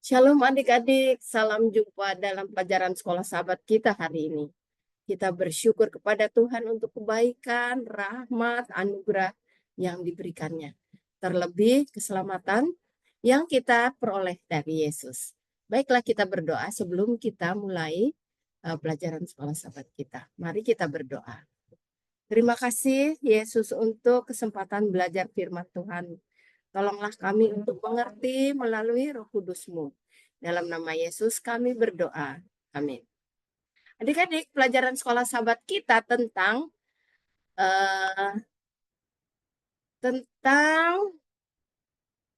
Shalom adik-adik, salam jumpa dalam pelajaran sekolah sahabat kita hari ini. Kita bersyukur kepada Tuhan untuk kebaikan, rahmat, anugerah yang diberikannya. Terlebih keselamatan yang kita peroleh dari Yesus. Baiklah kita berdoa sebelum kita mulai pelajaran sekolah sahabat kita. Mari kita berdoa. Terima kasih Yesus untuk kesempatan belajar firman Tuhan. Tolonglah kami untuk mengerti melalui Roh Kudus-Mu. Dalam nama Yesus kami berdoa. Amin. Adik-adik, pelajaran sekolah sahabat kita tentang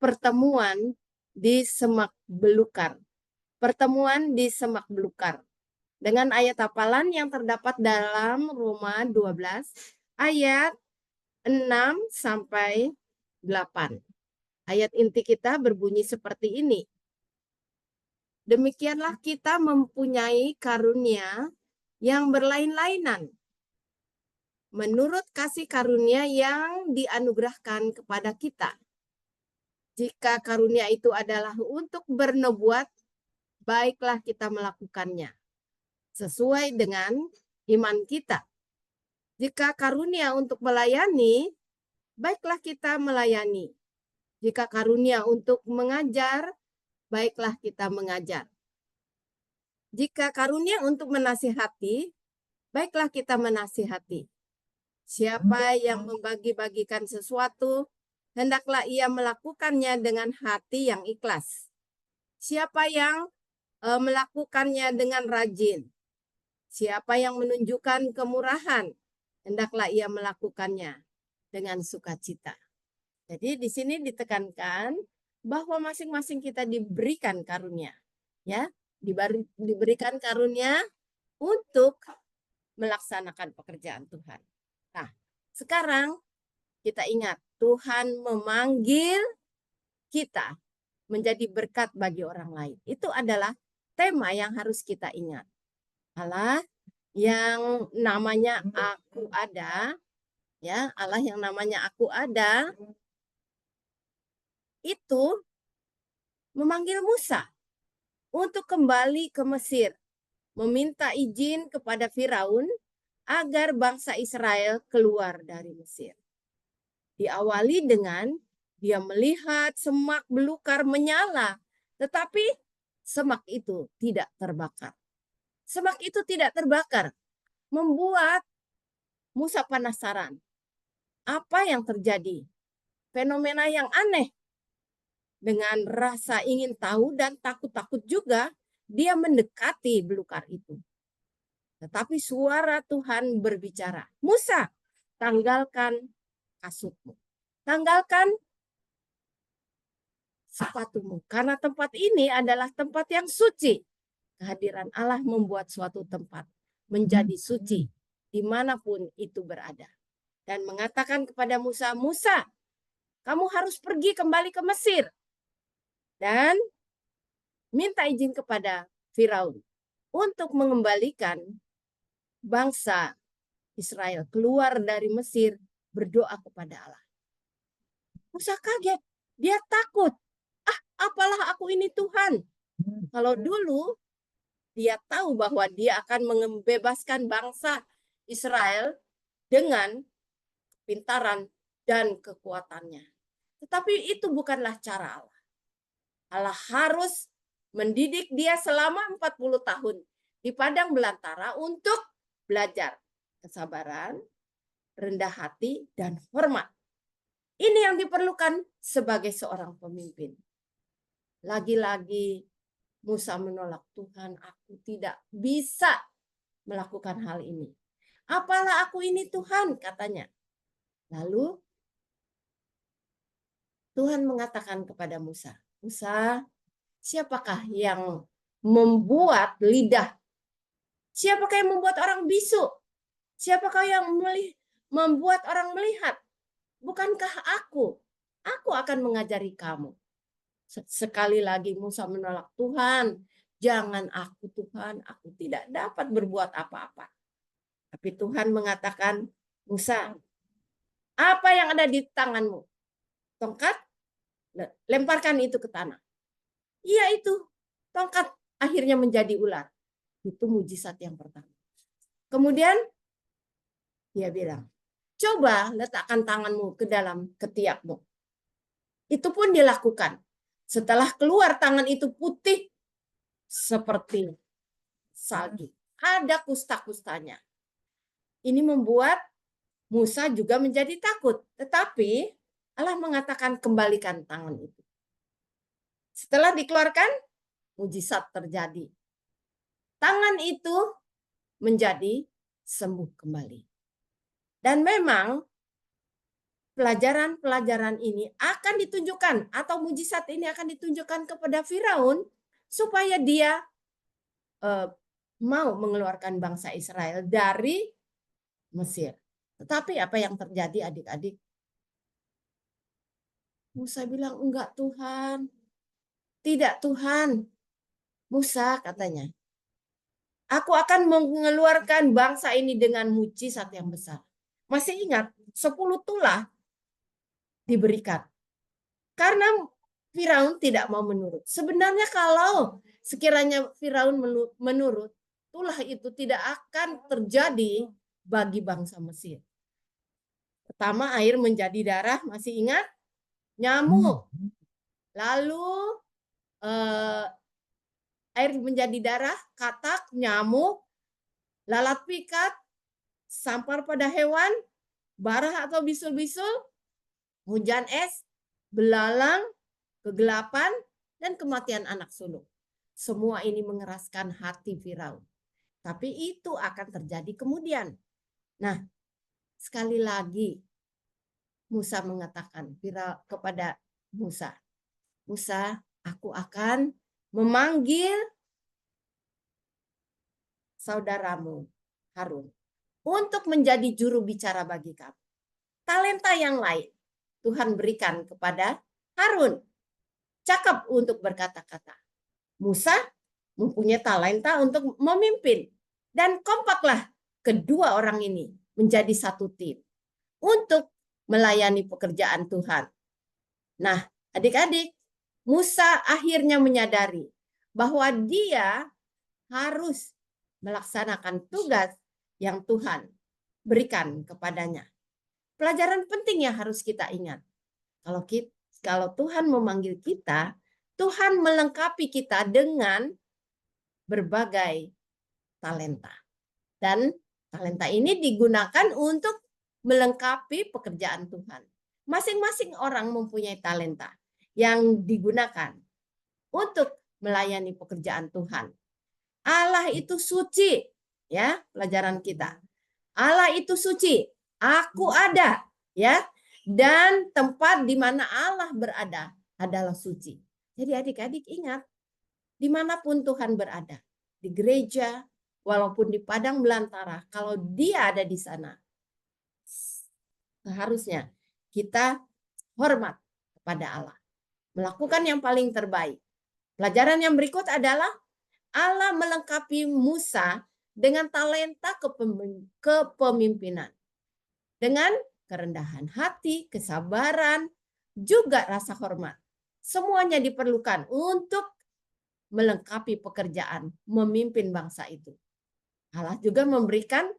pertemuan di Semak Belukar. Pertemuan di Semak Belukar. Dengan ayat hafalan yang terdapat dalam Roma 12 ayat 6 sampai 8. Ayat inti kita berbunyi seperti ini. Demikianlah kita mempunyai karunia yang berlain-lainan menurut kasih karunia yang dianugerahkan kepada kita. Jika karunia itu adalah untuk bernubuat, baiklah kita melakukannya sesuai dengan iman kita. Jika karunia untuk melayani, baiklah kita melayani. Jika karunia untuk mengajar, baiklah kita mengajar. Jika karunia untuk menasihati, baiklah kita menasihati. Siapa yang membagi-bagikan sesuatu, hendaklah ia melakukannya dengan hati yang ikhlas. Siapa yang melakukannya dengan rajin, siapa yang menunjukkan kemurahan, hendaklah ia melakukannya dengan sukacita. Jadi di sini ditekankan bahwa masing-masing kita diberikan karunia, ya, diberikan karunia untuk melaksanakan pekerjaan Tuhan. Nah, sekarang kita ingat Tuhan memanggil kita menjadi berkat bagi orang lain. Itu adalah tema yang harus kita ingat. Allah yang namanya Aku Ada, ya, Allah yang namanya Aku Ada itu memanggil Musa untuk kembali ke Mesir, meminta izin kepada Firaun agar bangsa Israel keluar dari Mesir. Diawali dengan dia melihat semak belukar menyala, tetapi semak itu tidak terbakar. Semak itu tidak terbakar, membuat Musa penasaran. Apa yang terjadi? Fenomena yang aneh. Dengan rasa ingin tahu dan takut-takut juga, dia mendekati belukar itu. Tetapi suara Tuhan berbicara, Musa, tanggalkan kasutmu. Tanggalkan sepatumu. Karena tempat ini adalah tempat yang suci. Kehadiran Allah membuat suatu tempat menjadi suci dimanapun itu berada. Dan mengatakan kepada Musa, Musa, kamu harus pergi kembali ke Mesir. Dan minta izin kepada Firaun untuk mengembalikan bangsa Israel keluar dari Mesir, berdoa kepada Allah. Musa kaget, dia takut. Apalah aku ini Tuhan. Kalau dulu dia tahu bahwa dia akan membebaskan bangsa Israel dengan kepintaran dan kekuatannya. Tetapi itu bukanlah cara Allah. Allah harus mendidik dia selama 40 tahun di padang belantara untuk belajar kesabaran, rendah hati, dan hormat. Ini yang diperlukan sebagai seorang pemimpin. Lagi-lagi Musa menolak, Tuhan, aku tidak bisa melakukan hal ini. Apalah aku ini Tuhan, katanya. Lalu Tuhan mengatakan kepada Musa, Musa, siapakah yang membuat lidah? Siapakah yang membuat orang bisu? Siapakah yang membuat orang melihat? Bukankah aku? Aku akan mengajari kamu. Sekali lagi Musa menolak, Tuhan, jangan aku Tuhan, aku tidak dapat berbuat apa-apa. Tapi Tuhan mengatakan, Musa, apa yang ada di tanganmu? Tongkat, lemparkan itu ke tanah. Iya itu, tongkat akhirnya menjadi ular. Itu mujizat yang pertama. Kemudian dia bilang, coba letakkan tanganmu ke dalam ketiakmu. Itu pun dilakukan. Setelah keluar tangan itu putih seperti salju. Ada kusta-kustanya. Ini membuat Musa juga menjadi takut. Tetapi Allah mengatakan kembalikan tangan itu. Setelah dikeluarkan, mujizat terjadi. Tangan itu menjadi sembuh kembali. Dan memang pelajaran-pelajaran ini akan ditunjukkan atau mujizat ini akan ditunjukkan kepada Firaun supaya dia mau mengeluarkan bangsa Israel dari Mesir. Tetapi apa yang terjadi adik-adik? Musa bilang, enggak Tuhan. Tidak Tuhan. Musa katanya, aku akan mengeluarkan bangsa ini dengan mujizat yang besar. Masih ingat, 10 tulah diberikan. Karena Firaun tidak mau menurut. Sebenarnya kalau sekiranya Firaun menurut, tulah itu tidak akan terjadi bagi bangsa Mesir. Pertama, air menjadi darah, masih ingat? Nyamuk. Lalu air menjadi darah, katak, nyamuk, lalat pikat, sampar pada hewan, barah atau bisul-bisul, hujan es, belalang, kegelapan, dan kematian anak sulung. Semua ini mengeraskan hati Firaun. Tapi itu akan terjadi kemudian. Nah, sekali lagi Musa mengatakan kepada Musa, Musa, aku akan memanggil saudaramu Harun untuk menjadi juru bicara bagi kamu. Talenta yang lain Tuhan berikan kepada Harun. Cakap untuk berkata-kata. Musa mempunyai talenta untuk memimpin. Dan kompaklah kedua orang ini menjadi satu tim untuk melayani pekerjaan Tuhan. Nah, adik-adik, Musa akhirnya menyadari bahwa dia harus melaksanakan tugas yang Tuhan berikan kepadanya. Pelajaran penting yang harus kita ingat. Kalau Tuhan memanggil kita, Tuhan melengkapi kita dengan berbagai talenta. Dan talenta ini digunakan untuk melengkapi pekerjaan Tuhan. Masing-masing orang mempunyai talenta yang digunakan untuk melayani pekerjaan Tuhan. Allah itu suci, ya, pelajaran kita. Allah itu suci. Aku ada, ya. Dan tempat di mana Allah berada adalah suci. Jadi adik-adik ingat, dimanapun Tuhan berada, di gereja, walaupun di padang belantara, kalau dia ada di sana, seharusnya kita hormat kepada Allah. Melakukan yang paling terbaik. Pelajaran yang berikut adalah Allah melengkapi Musa dengan talenta kepemimpinan. Dengan kerendahan hati, kesabaran, juga rasa hormat. Semuanya diperlukan untuk melengkapi pekerjaan memimpin bangsa itu. Allah juga memberikan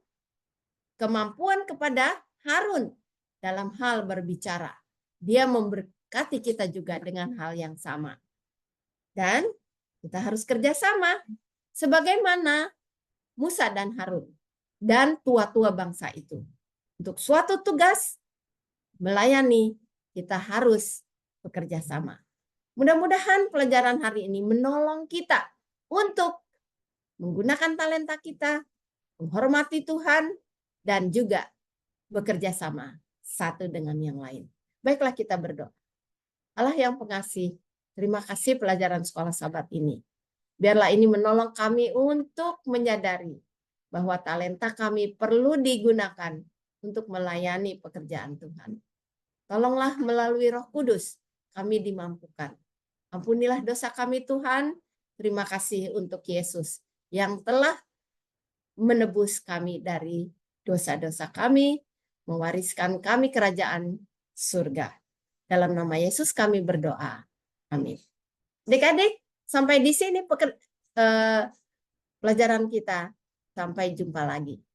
kemampuan kepada Harun dalam hal berbicara. Dia memberkati kita juga dengan hal yang sama. Dan kita harus kerjasama sebagaimana Musa dan Harun dan tua-tua bangsa itu. Untuk suatu tugas melayani, kita harus bekerja sama. Mudah-mudahan pelajaran hari ini menolong kita untuk menggunakan talenta kita, menghormati Tuhan, dan juga bekerja sama satu dengan yang lain. Baiklah kita berdoa. Allah yang pengasih, terima kasih pelajaran sekolah Sabat ini. Biarlah ini menolong kami untuk menyadari bahwa talenta kami perlu digunakan untuk melayani pekerjaan Tuhan. Tolonglah melalui Roh Kudus kami dimampukan. Ampunilah dosa kami Tuhan. Terima kasih untuk Yesus yang telah menebus kami dari dosa-dosa kami, mewariskan kami kerajaan surga. Dalam nama Yesus kami berdoa. Amin. Adik-adik, Sampai di sini pelajaran kita. Sampai jumpa lagi.